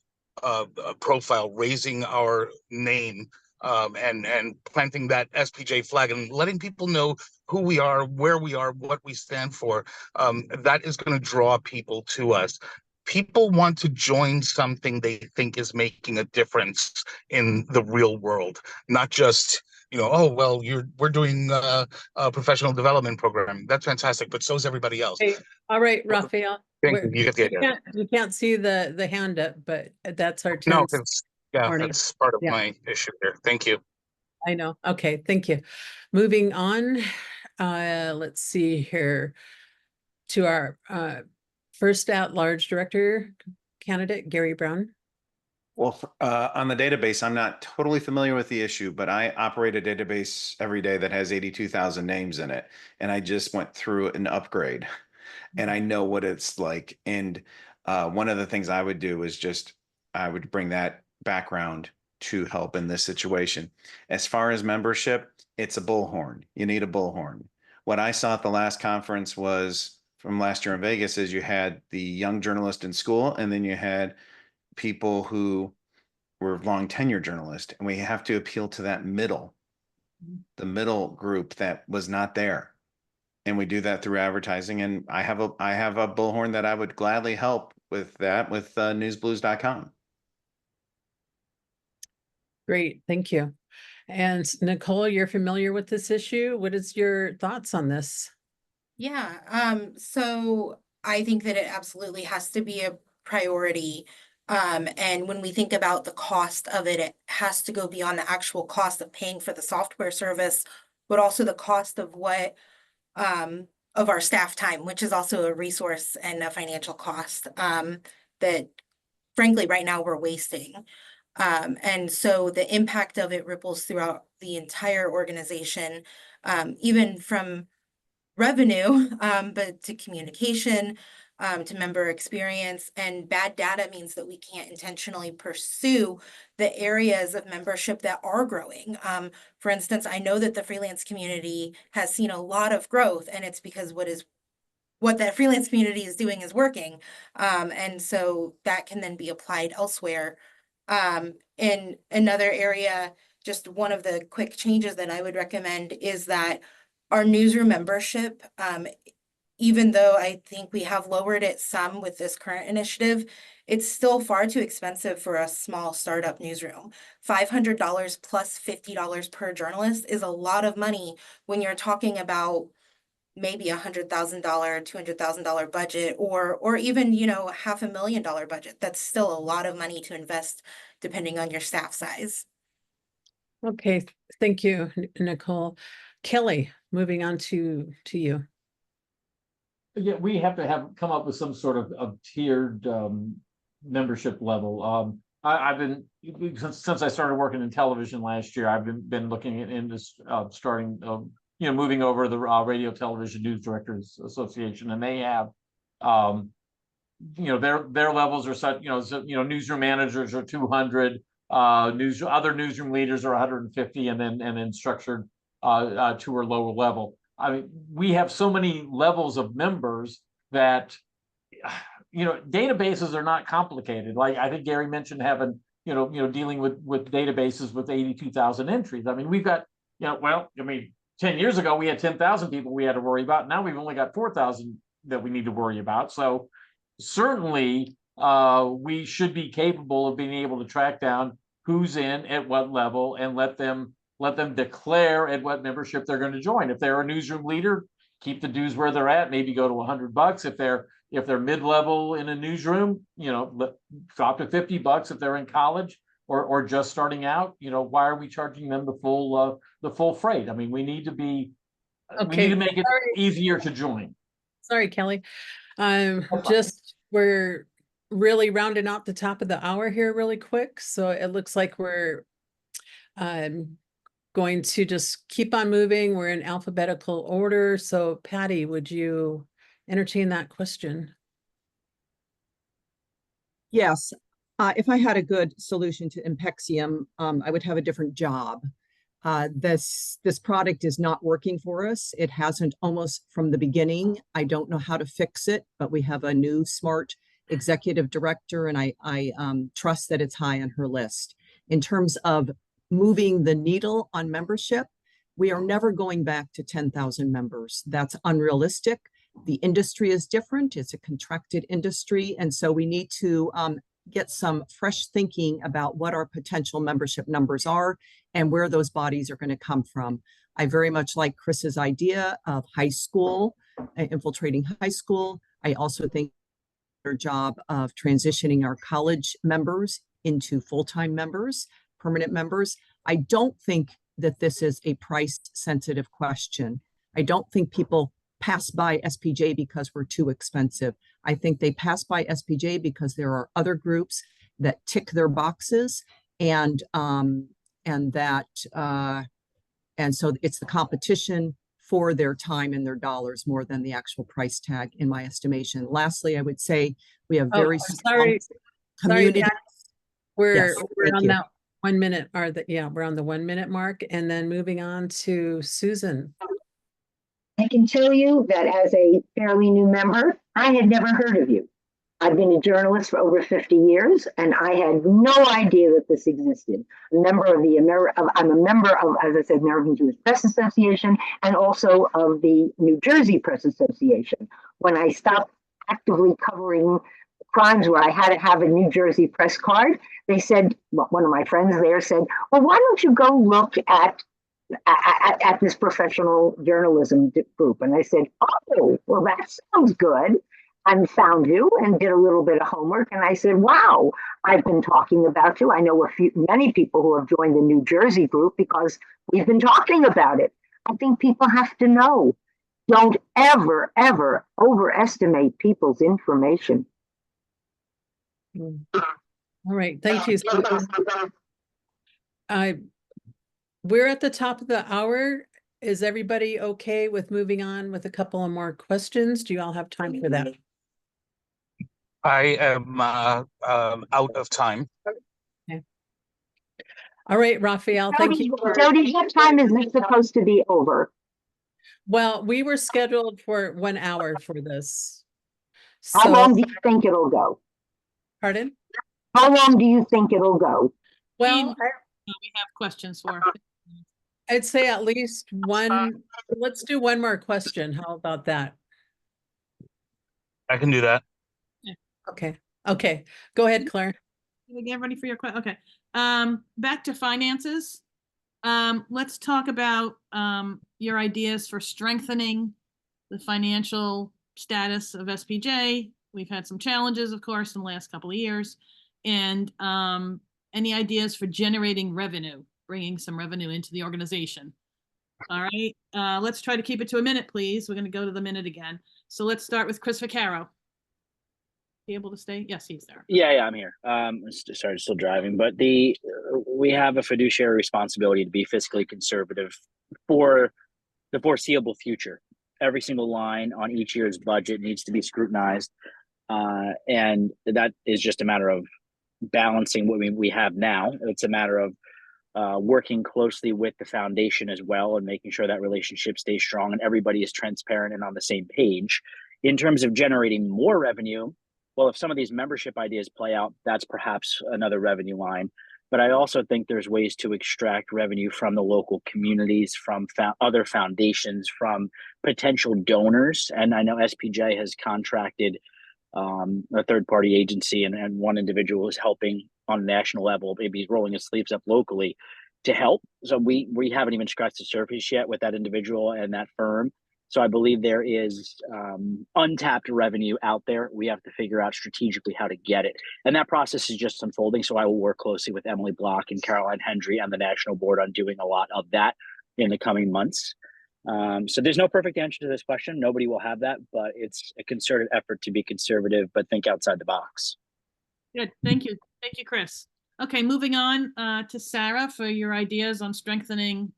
profile, raising our name, and planting that SPJ flag and letting people know who we are, where we are, what we stand for, that is going to draw people to us. People want to join something they think is making a difference in the real world, not just, oh, well, we're doing a professional development program. That's fantastic, but so is everybody else. Hey, all right, Raphael. Thank you. You get the idea. You can't see the hand up, but that's our No, tense. that's part of my issue here. Thank you. I know. Okay, thank you. Moving on, let's see here to our first at-large director candidate, Gary Brown. Well, on the database, I'm not totally familiar with the issue, but I operate a database every day that has 82,000 names in it. And I just went through an upgrade and I know what it's like. And one of the things I would do is I would bring that background to help in this situation. As far as membership, it's a bullhorn. You need a bullhorn. What I saw at the last conference was from last year in Vegas is you had the young journalist in school, and then you had people who were long tenure journalists, and we have to appeal to that the middle group that was not there. And we do that through advertising. And I have a bullhorn that I would gladly help with that with newsblues.com. Great, thank you. And Nicole, you're familiar with this issue. What is your thoughts on this? Yeah, so I think that it absolutely has to be a priority. And when we think about the cost of it, it has to go beyond the actual cost of paying for the software service, but also the cost of of our staff time, which is also a resource and a financial cost that frankly right now we're wasting. And so the impact of it ripples throughout the entire organization, even from revenue, but to communication, to member experience, and bad data means that we can't intentionally pursue the areas of membership that are growing. For instance, I know that the freelance community has seen a lot of growth, and it's because what that freelance community is doing is working. And so that can then be applied elsewhere. In another area, just one of the quick changes that I would recommend is that our newsroom membership, even though I think we have lowered it some with this current initiative, it's still far too expensive for a small startup newsroom. $500 plus $50 per journalist is a lot of money when you're talking about maybe $100,000, $200,000 budget, or even, $500,000 budget. That's still a lot of money to invest depending on your staff size. Okay, thank you, Nicole. Kelly, moving on to you. Yeah, we have to come up with some sort of tiered membership level. I've been since I started working in television last year. I've been looking into starting moving over to the Radio Television News Directors Association, and they have their levels are such, newsroom managers are 200, other newsroom leaders are 150, and then structured to or lower level. I mean, we have so many levels of members that, databases are not complicated. Like I think Gary mentioned having, dealing with databases with 82,000 entries. I mean, we've got, 10 years ago, we had 10,000 people we had to worry about. Now we've only got 4,000 that we need to worry about. So certainly we should be capable of being able to track down who's in at what level and let them declare at what membership they're going to join. If they're a newsroom leader, keep the dues where they're at, maybe go to $100. If they're mid-level in a newsroom, drop to $50 if they're in college or just starting out. Why are we charging them the full freight? I mean, we need to make it easier to join. Sorry, Kelly. We're really rounding out the top of the hour here really quick. So it looks like we're going to just keep on moving. We're in alphabetical order. So Patty, would you entertain that question? Yes. If I had a good solution to Impexium, I would have a different job. This product is not working for us. It hasn't almost from the beginning. I don't know how to fix it, but we have a new smart executive director, and I trust that it's high on her list. In terms of moving the needle on membership, we are never going back to 10,000 members. That's unrealistic. The industry is different. It's a contracted industry. And so we need to get some fresh thinking about what our potential membership numbers are and where those bodies are going to come from. I very much like Chris's idea of high school, infiltrating high school. I also think our job of transitioning our college members into full-time members, permanent members. I don't think that this is a price-sensitive question. I don't think people pass by SPJ because we're too expensive. I think they pass by SPJ because there are other groups that tick their boxes, and so it's the competition for their time and their dollars more than the actual price tag, in my estimation. Lastly, I would say we have very strong community. We're on that 1 minute, we're on the 1 minute mark, and then moving on to Susan. I can tell you that as a fairly new member, I had never heard of you. I've been a journalist for over 50 years, and I had no idea that this existed. I'm a member of, as I said, American Jewish Press Association, and also of the New Jersey Press Association. When I stopped actively covering crimes where I had to have a New Jersey press card, they said, one of my friends there said, well, why don't you go look at this professional journalism group? And I said, oh, well, that sounds good. And found you and did a little bit of homework. And I said, wow, I've been talking about you. I know many people who have joined the New Jersey group because we've been talking about it. I think people have to know. Don't ever, ever overestimate people's information. All right, thank you. We're at the top of the hour. is everybody okay with moving on with a couple of more questions? Do you all have time for that? I am out of time. All right, Raphael, thank you. Jody, what time is this supposed to be over? We were scheduled for 1 hour for this. How long So, do you think it'll go? pardon? How long do you think it'll go? Well, We have questions for. I'd say at least one, let's do one more question. How about that? I can do that. Okay, go ahead, Claire. Did I get ready for your question? Okay. Back to finances. Let's talk about your ideas for strengthening the financial status of SPJ. We've had some challenges, of course, in the last couple of years. And any ideas for generating revenue, bringing some revenue into the organization? All right, let's try to keep it to a minute, please. We're going to go to the minute again. So let's start with Chris Vaccaro. Be able to stay? Yes, he's there. Yeah, I'm here. Sorry, still driving, but we have a fiduciary responsibility to be fiscally conservative for the foreseeable future. Every single line on each year's budget needs to be scrutinized, and that is just a matter of balancing what we have now. It's a matter of working closely with the foundation as well and making sure that relationship stays strong and everybody is transparent and on the same page. In terms of generating more revenue, well, if some of these membership ideas play out, that's perhaps another revenue line. But I also think there's ways to extract revenue from the local communities, from other foundations, from potential donors. And I know SPJ has contracted a third-party agency, and one individual is helping on a national level. Maybe he's rolling his sleeves up locally to help. So we haven't even scratched the surface yet with that individual and that firm. So I believe there is untapped revenue out there. We have to figure out strategically how to get it. And that process is just unfolding. So I will work closely with Emily Block and Caroline Hendry and the national board on doing a lot of that in the coming months. So there's no perfect answer to this question. Nobody will have that, but it's a concerted effort to be conservative, but think outside the box. Good. Thank you. Thank you, Chris. Okay, moving on to Sarah for your ideas on strengthening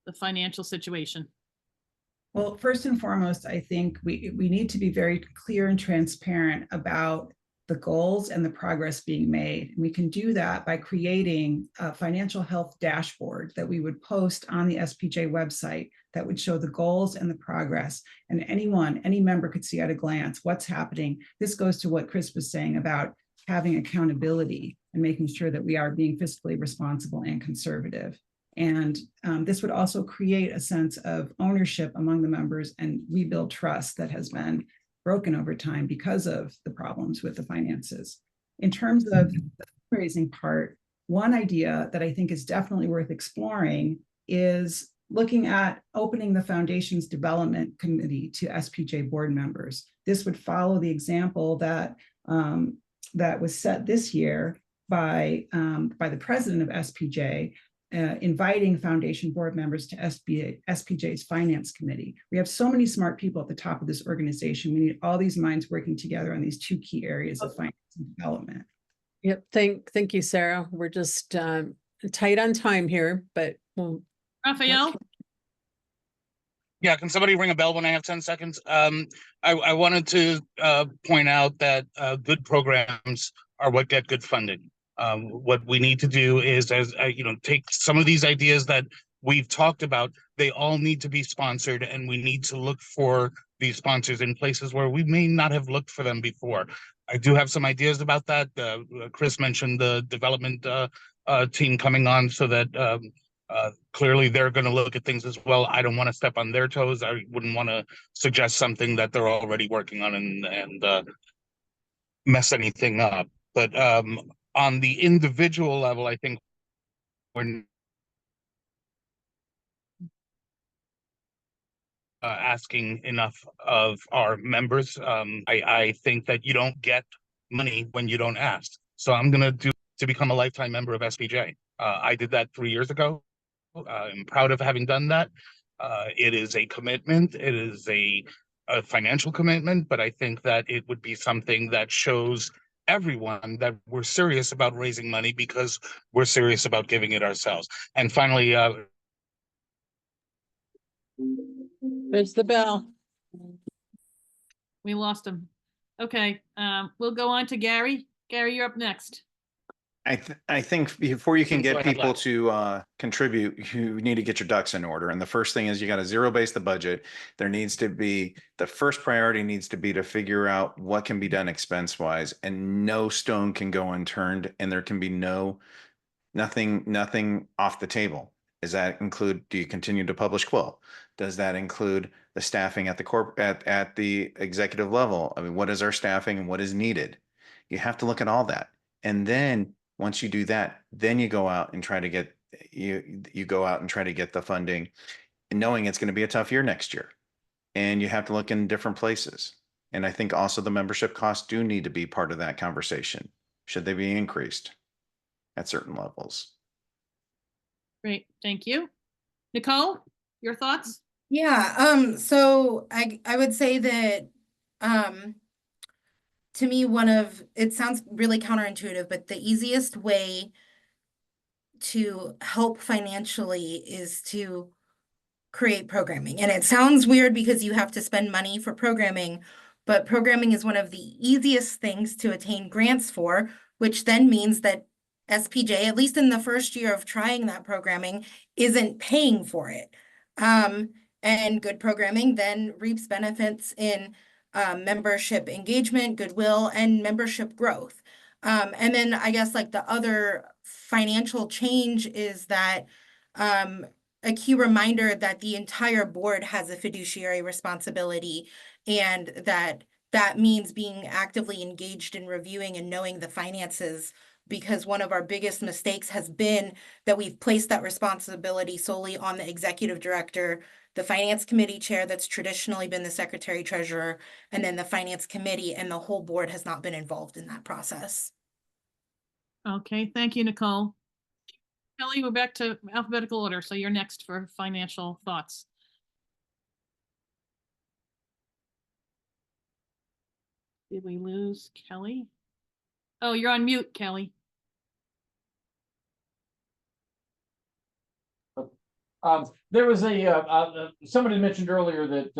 the financial situation. Well, first and foremost, I think we need to be very clear and transparent about the goals and the progress being made. And we can do that by creating a financial health dashboard that we would post on the SPJ website that would show the goals and the progress. And any member could see at a glance what's happening. This goes to what Chris was saying about having accountability and making sure that we are being fiscally responsible and conservative. And this would also create a sense of ownership among the members and rebuild trust that has been broken over time because of the problems with the finances. In terms of the fundraising part, one idea that I think is definitely worth exploring is looking at opening the foundation's development committee to SPJ board members. This would follow the example that that was set this year by the president of SPJ, inviting foundation board members to SPJ's finance committee. We have so many smart people at the top of this organization. We need all these minds working together on these two key areas of finance and development. Yep. Thank you, Sarah. We're just tight on time here, but we'll. Raphael? Yeah, can somebody ring a bell when I have 10 seconds? I wanted to point out that good programs are what get good funding. What we need to do is, take some of these ideas that we've talked about. They all need to be sponsored, and we need to look for these sponsors in places where we may not have looked for them before. I do have some ideas about that. Chris mentioned the development team coming on, so that clearly they're going to look at things as well. I don't want to step on their toes. I wouldn't want to suggest something that they're already working on and mess anything up. But on the individual level, I think we're asking enough of our members. I think that you don't get money when you don't ask. So I'm going to become a lifetime member of SPJ. I did that 3 years ago. I'm proud of having done that. It is a commitment. It is a financial commitment, but I think that it would be something that shows everyone that we're serious about raising money because we're serious about giving it ourselves. And finally, There's the bell. We lost him. Okay, we'll go on to Gary. Gary, you're up next. I think before you can Go get ahead, people Les. to contribute, you need to get your ducks in order. And the first thing is you got to zero base the budget. There needs to be, the first priority needs to be to figure out what can be done expense wise, and no stone can go unturned, and there can be nothing off the table. Does that include, do you continue to publish Quill? Does that include the staffing at the at the executive level? I mean, what is our staffing and what is needed? You have to look at all that. And then once you do that, then you go out and try to get you go out and try to get the funding, knowing it's going to be a tough year next year. And you have to look in different places. And I think also the membership costs do need to be part of that conversation. Should they be increased at certain levels? Great, thank you. Nicole, your thoughts? Yeah, so I would say that to me, it sounds really counterintuitive, but the easiest way to help financially is to create programming. And it sounds weird because you have to spend money for programming, but programming is one of the easiest things to attain grants for, which then means that SPJ, at least in the first year of trying that programming, isn't paying for it. And good programming then reaps benefits in membership engagement, goodwill, and membership growth. And then I guess like the other financial change is that a key reminder that the entire board has a fiduciary responsibility, and that means being actively engaged in reviewing and knowing the finances, because one of our biggest mistakes has been that we've placed that responsibility solely on the executive director, the finance committee chair that's traditionally been the secretary treasurer, and then the finance committee, and the whole board has not been involved in that process. Okay, thank you, Nicole. Kelly, we're back to alphabetical order, so you're next for financial thoughts. Did we lose Kelly? Oh, you're on mute, Kelly. There was somebody mentioned earlier that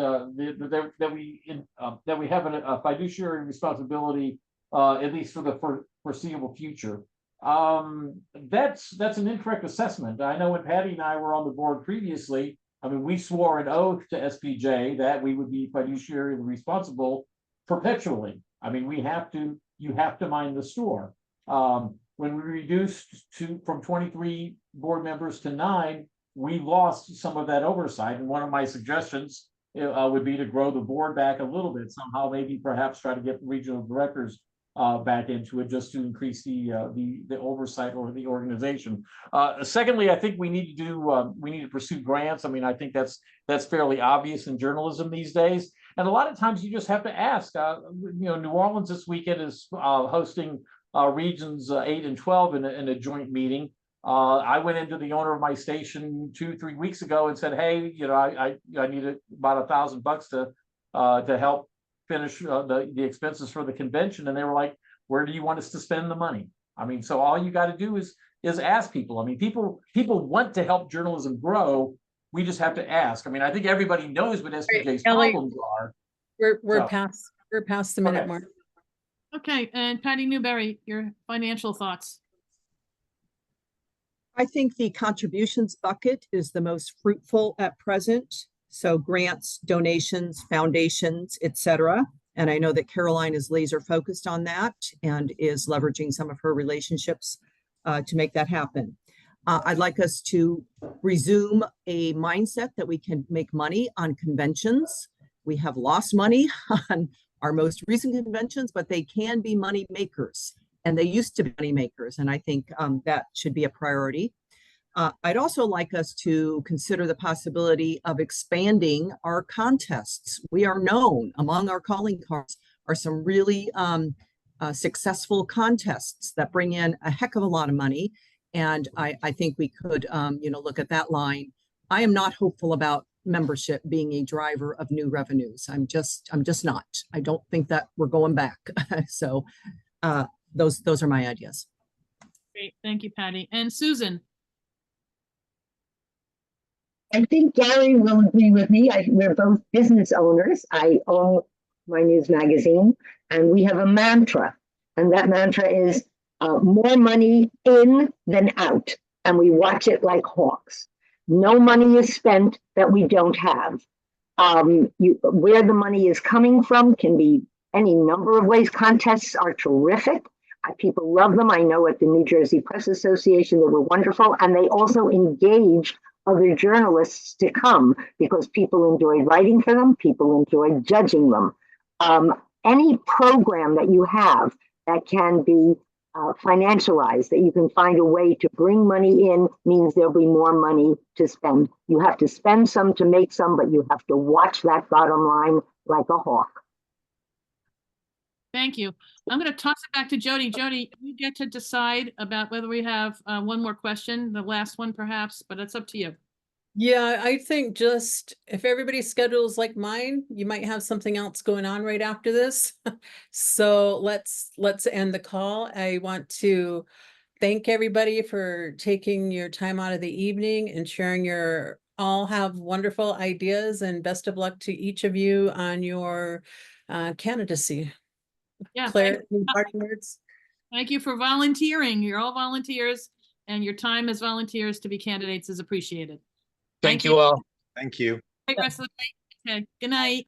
that we have a fiduciary responsibility, at least for the foreseeable future. That's an incorrect assessment. I know when Patty and I were on the board previously, I mean, we swore an oath to SPJ that we would be fiduciary responsible perpetually. I mean, you have to mind the store. When we reduced from 23 board members to 9, we lost some of that oversight. And one of my suggestions would be to grow the board back a little bit somehow, maybe perhaps try to get the regional directors back into it, just to increase the oversight over the organization. Secondly, I think we need to pursue grants. I mean, I think that's fairly obvious in journalism these days. And a lot of times you just have to ask. New Orleans this weekend is hosting regions 8 and 12 in a joint meeting. I went into the owner of my station 2-3 weeks ago and said, hey, I need about $1,000 to help finish the expenses for the convention. And they were like, where do you want us to spend the money? I mean, so all you got to do is ask people. I mean, people want to help journalism grow. We just have to ask. I mean, I think everybody knows what SPJ's problems are. We're past the minute mark. Okay, and Patty Newberry, your financial thoughts. I think the contributions bucket is the most fruitful at present. So grants, donations, foundations, etc. And I know that Caroline is laser focused on that and is leveraging some of her relationships to make that happen. I'd like us to resume a mindset that we can make money on conventions. We have lost money on our most recent conventions, but they can be money makers, and they used to be money makers. And I think that should be a priority. I'd also like us to consider the possibility of expanding our contests. We are known among our calling cards are some really successful contests that bring in a heck of a lot of money. And I think we could, look at that line. I am not hopeful about membership being a driver of new revenues. I'm just not. I don't think that we're going back. So those are my ideas. Great, thank you, Patty. And Susan. I think Gary will agree with me. We're both business owners. I own my news magazine, and we have a mantra, and that mantra is more money in than out, and we watch it like hawks. No money is spent that we don't have. Where the money is coming from can be any number of ways. Contests are terrific. People love them. I know at the New Jersey Press Association, they were wonderful, and they also engage other journalists to come because people enjoy writing for them, people enjoy judging them. Any program that you have that can be financialized, that you can find a way to bring money in, means there'll be more money to spend. You have to spend some to make some, but you have to watch that bottom line like a hawk. Thank you. I'm going to toss it back to Jody. Jody, you get to decide about whether we have one more question, the last one perhaps, but it's up to you. Yeah, I think just if everybody's schedule is like mine, you might have something else going on right after this. So let's end the call. I want to thank everybody for taking your time out of the evening and sharing all have wonderful ideas, and best of luck to each of you on your candidacy. Yeah, Claire, any parting words? thank you for volunteering. You're all volunteers, and your time as volunteers to be candidates is appreciated. Thank you all. Thank you. Great rest of the day. Okay, good night.